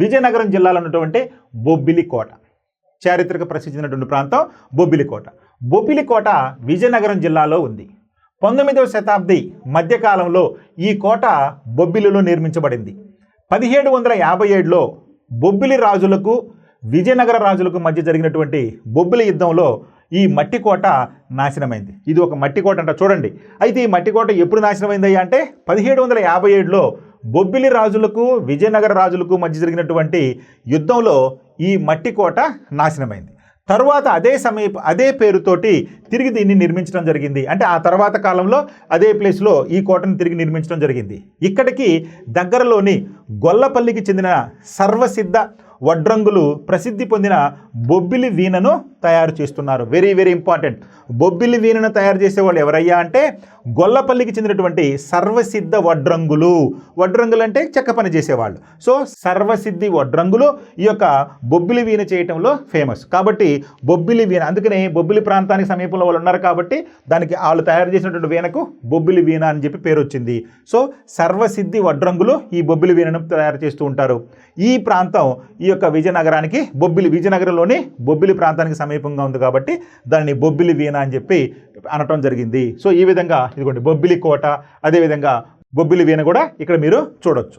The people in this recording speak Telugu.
విజయనగరం జిల్లాలో ఉన్నటువంటి బొబ్బిలి కోట, చారిత్రక ప్రసిద్ధి చెందినటువంటి ప్రాంతం బొబ్బిలి కోట. బొబ్బిలి కోట విజయనగరం జిల్లాలో ఉంది. 19వ శతాబ్ది మధ్యకాలంలో ఈ కోట బొబ్బిలిలో నిర్మించబడింది. 1757లో బొబ్బిలి రాజులకు విజయనగర రాజులకు మధ్య జరిగినటువంటి బొబ్బిలి యుద్ధంలో ఈ మట్టి కోట నాశనమైంది. ఇది ఒక మట్టి కోట అంట, చూడండి. అయితే ఈ మట్టి కోట ఎప్పుడు నాశనమైందయ్యా అంటే 1757లో బొబ్బిలి రాజులకు విజయనగర రాజులకు మధ్య జరిగినటువంటి యుద్ధంలో ఈ మట్టి కోట నాశనమైంది. తరువాత అదే పేరుతోటి తిరిగి దీన్ని నిర్మించడం జరిగింది. అంటే ఆ తర్వాత కాలంలో అదే ప్లేస్లో ఈ కోటను తిరిగి నిర్మించడం జరిగింది. ఇక్కడికి దగ్గరలోని గొల్లపల్లికి చెందిన సర్వసిద్ధ వడ్రంగులు ప్రసిద్ధి పొందిన బొబ్బిలి వీణను తయారు చేస్తున్నారు. Very very important. బొబ్బిలి వీణను తయారు చేసేవాళ్ళు ఎవరయ్యా అంటే గొల్లపల్లికి చెందినటువంటి సర్వసిద్ధ వడ్రంగులు. వడ్రంగులు అంటే చెక్క పని చేసేవాళ్ళు. సో సర్వసిద్ధి వడ్రంగులు ఈ యొక్క బొబ్బిలి వీణ చేయటంలో ఫేమస్. కాబట్టి బొబ్బిలి వీణ, అందుకనే బొబ్బిలి ప్రాంతానికి సమీపంలో వాళ్ళు ఉన్నారు కాబట్టి దానికి వాళ్ళు తయారు చేసినటువంటి వీణకు బొబ్బిలి వీణ అని చెప్పి పేరు వచ్చింది. సో సర్వసిద్ధి వడ్రంగులు ఈ బొబ్బిలి వీణను తయారు చేస్తూ ఉంటారు. ఈ ప్రాంతం ఈ యొక్క విజయనగరానికి విజయనగరంలోని బొబ్బిలి ప్రాంతానికి సమీపంగా ఉంది కాబట్టి దాన్ని బొబ్బిలి వీణ అని చెప్పి అనటం జరిగింది. సో ఈ విధంగా ఇదిగోండి బొబ్బిలి కోట, అదేవిధంగా బొబ్బిలి వీణ కూడా ఇక్కడ మీరు చూడొచ్చు.